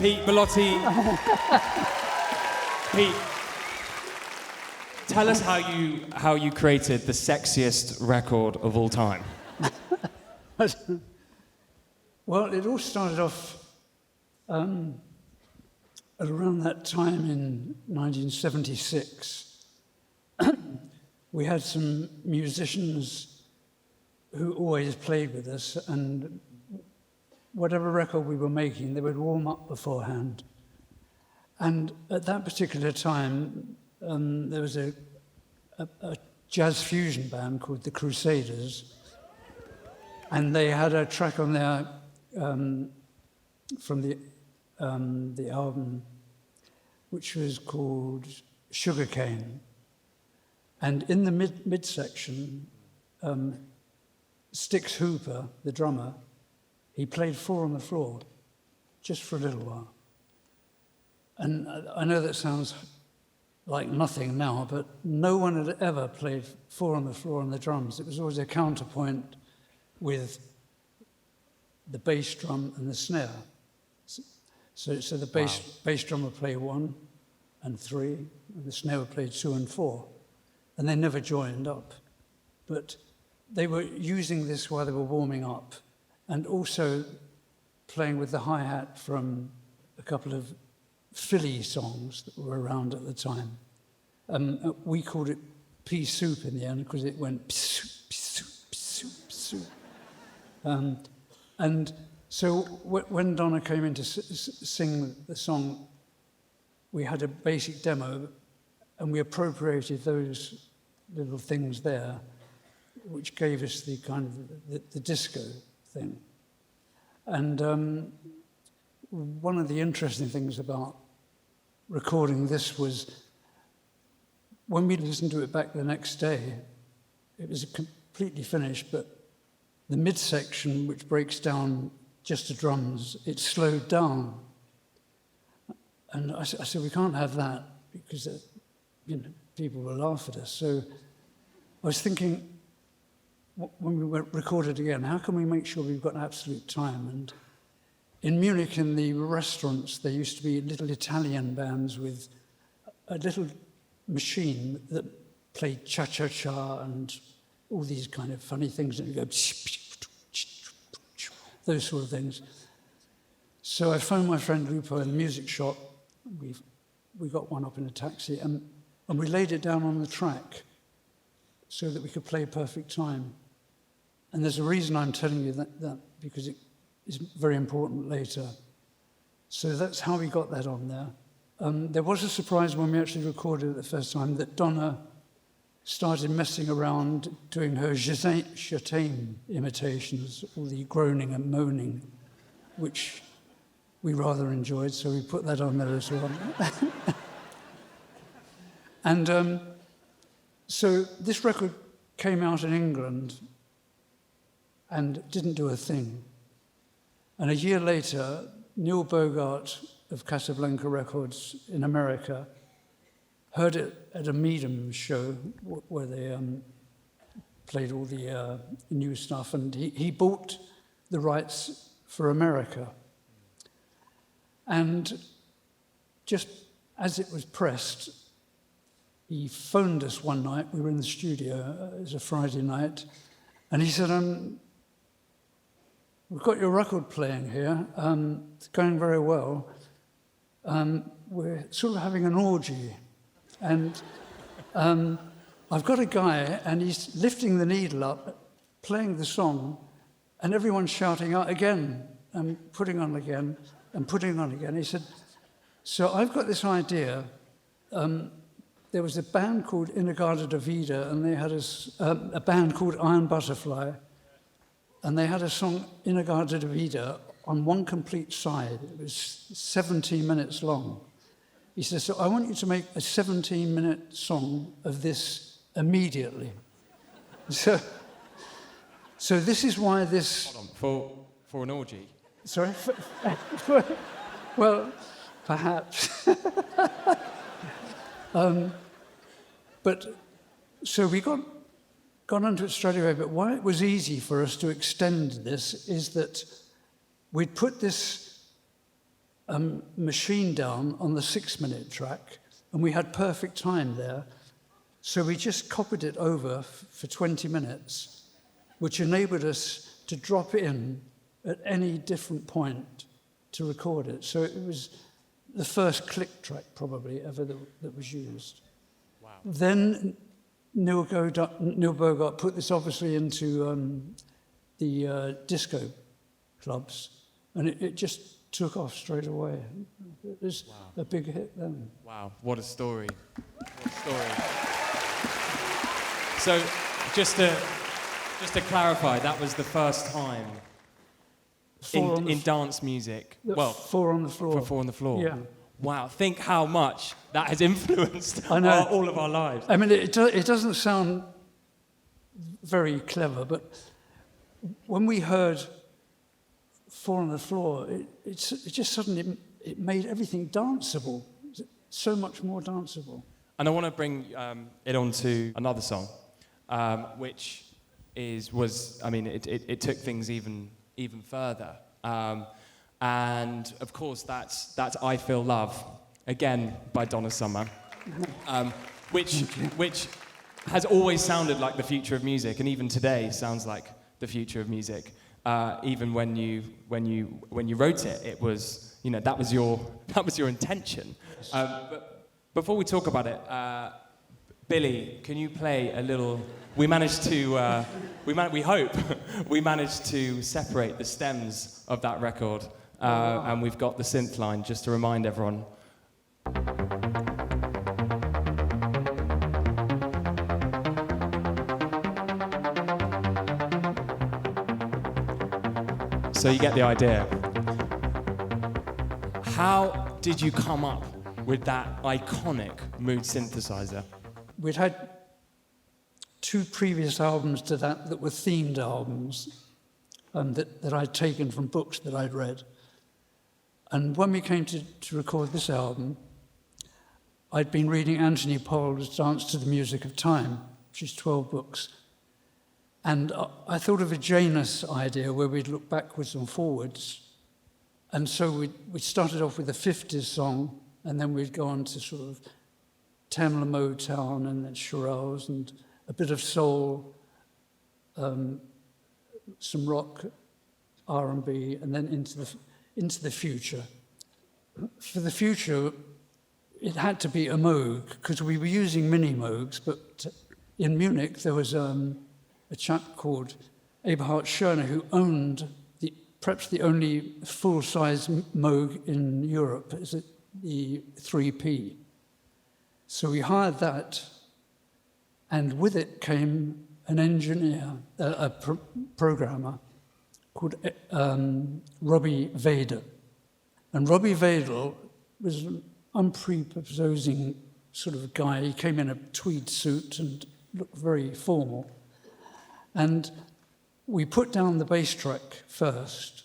Pete Bellotte. Pete, tell us how you created the sexiest record of all time. Well, it all started off at around that time in 1976. We had some musicians who always played with us, and whatever record we were making, they would warm up beforehand. And at that particular time, there was a jazz fusion band called the Crusaders, and they had a track on there from the album, which was called Sugarcane. And in the midsection, Styx Hooper, the drummer, he played 4 on the floor, just for a little while. And I know that sounds like nothing now, but no one had ever played 4 on the floor on the drums. It was always a counterpoint with the bass drum and the snare. So the bass drum would play 1 and 3, and the snare would play 2 and 4. And they never joined up. But they were using this while they were warming up, and also playing with the hi-hat from a couple of Philly songs that were around at the time. We called it pea soup in the end because it went pea soup. And so when Donna came in to sing the song, we had a basic demo, and we appropriated those little things there, which gave us the kind of the disco thing. And one of the interesting things about recording this was when we listened to it back the next day, it was completely finished, but the midsection, which breaks down just the drums, it slowed down. And I said, we can't have that because people will laugh at us. So I was thinking, when we recorded again, how can we make sure we've got absolute time? And in Munich, in the restaurants, there used to be little Italian bands with a little machine that played cha-cha-cha and all these kind of funny things, and you go, those sort of things. So I phoned my friend Lupo in the music shop. We got one up in a taxi, and we laid it down on the track so that we could play perfect time. And there's a reason I'm telling you that because it is very important later. So that's how we got that on there. There was a surprise when we actually recorded it the first time that Donna started messing around doing her Chataim imitations, all the groaning and moaning, which we rather enjoyed, so we put that on there as well. And so this record came out in England and didn't do a thing. And a year later, Neil Bogart of Casablanca Records in America heard it at a Medium show where they played all the new stuff, and he bought the rights for America. And just as it was pressed, he phoned us one night. We were in the studio, it was a Friday night, and he said, we've got your record playing here, it's going very well. We're sort of having an orgy. And I've got a guy, and he's lifting the needle up, playing the song, and everyone's shouting out again, and putting on again, and putting on again. He said, so I've got this idea. There was a band called Inagada Davida, and they had a band called Iron Butterfly, and they had a song, Inagada Davida, on one complete side. It was 17 minutes long. He says, so I want you to make a 17-minute song of this immediately. So this is why this... Hold on, for an orgy? Sorry? Well, perhaps. But so we got onto it straight away, but why it was easy for us to extend this is that we'd put this machine down on the 6-minute track, and we had perfect time there. So we just copied it over for 20 minutes, which enabled us to drop in at any different point to record it. So it was the first click track probably ever that was used. Wow. Then Neil Bogart put this obviously into the disco clubs, and it just took off straight away. It was a big hit then. Wow, what a story. What a story. So, just to clarify, that was the first time in dance music. Well, Four on the Floor. For Four on the Floor. Yeah. Wow, think how much that has influenced all of our lives. I mean, it doesn't sound very clever, but when we heard Four on the Floor, it just suddenly it made everything danceable, so much more danceable. And I want to bring it on to another song, which it took things even further. And of course, that's I Feel Love, again by Donna Summer, which has always sounded like the future of music, and even today sounds like the future of music. Even when you wrote it, it was, that was your intention. But before we talk about it, Billy, can you play a little? We managed to we hope we managed to separate the stems of that record. And we've got the synth line, just to remind everyone. So you get the idea. How did you come up with that iconic mood synthesizer? We'd had 2 previous albums to that were themed albums that I'd taken from books that I'd read. And when we came to record this album, I'd been reading Anthony Powell's Dance to the Music of Time, which is 12 books. And I thought of a Janus idea where we'd look backwards and forwards. And so we started off with a 50s song, and then we'd go on to sort of Tamla Motown and then Shirelles and a bit of soul, some rock, R&B, and then into the future. For the future, it had to be a Moog, because we were using mini Moogs, but in Munich there was a chap called Eberhard Schörner who owned perhaps the only full-size Moog in Europe, is it the 3P. So we hired that, and with it came an engineer, a programmer, called Robbie Vader. And Robbie Vader was an unprepossessing sort of guy. He came in a tweed suit and looked very formal. And we put down the bass track first,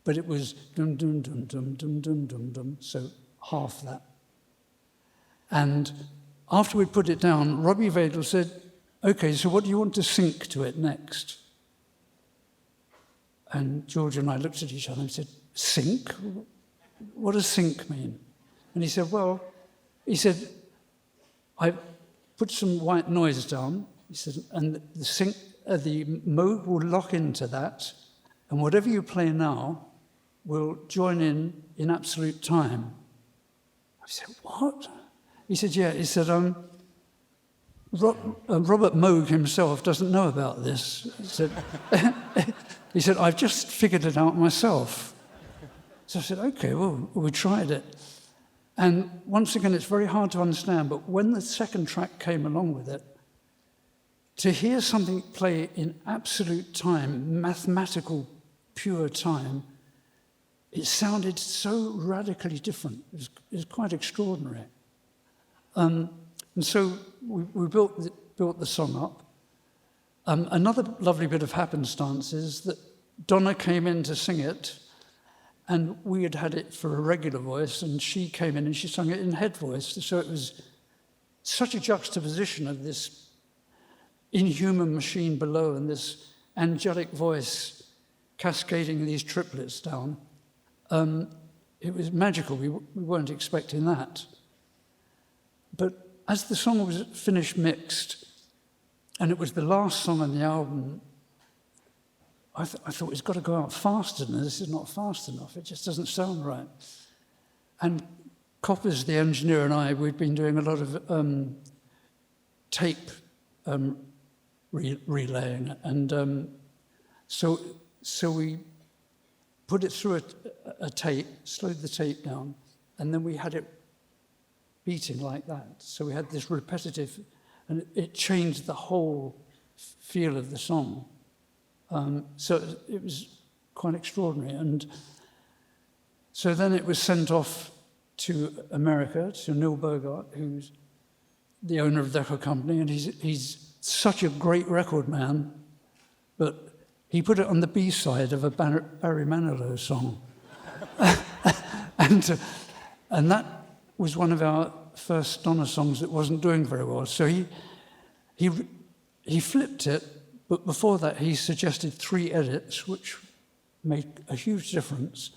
but it was dum dum dum dum dum dum dum dum, so half that. And after we put it down, Robbie Vader said, "Okay, so what do you want to sync to it next?" And Giorgio and I looked at each other and said, "Sync? What does sync mean?" And he said, "I put some white noise down," he said, "and the Moog will lock into that, and whatever you play now will join in absolute time." I said, "What?" He said, "Yeah." He said, Robert Moog himself doesn't know about this. He said, "I've just figured it out myself." So I said, "Okay, well, we tried it." And once again, it's very hard to understand, but when the second track came along with it, to hear something play in absolute time, mathematical, pure time, it sounded so radically different. It was quite extraordinary. And so we built the song up. Another lovely bit of happenstance is that Donna came in to sing it, and we had it for a regular voice, and she came in and she sang it in head voice. So it was such a juxtaposition of this inhuman machine below and this angelic voice cascading these triplets down. it was magical. We weren't expecting that. But as the song was finished mixed, and it was the last song on the album, I thought it's got to go out faster than this. Is not fast enough. It just doesn't sound right. And Coppers, the engineer, and we'd been doing a lot of tape relaying, and so we put it through a tape, slowed the tape down, and then we had it beating like that. So we had this repetitive, and it changed the whole feel of the song. So it was quite extraordinary. And so then it was sent off to America, to Neil Bogart, who's the owner of the record company, and he's such a great record man, but he put it on the B-side of a Barry Manilow song. and that was one of our first Donna songs that wasn't doing very well. So he flipped it, but before that he suggested 3 edits, which made a huge difference.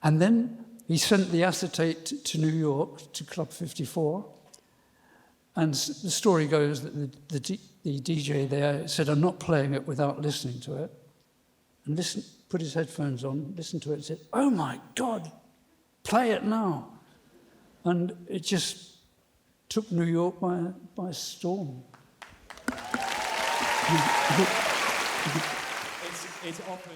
And then he sent the acetate to New York, to Club 54. And the story goes that the DJ there said, "I'm not playing it without listening to it." And put his headphones on, listened to it, and said, "Oh my God, play it now." And it just took New York by storm. It's often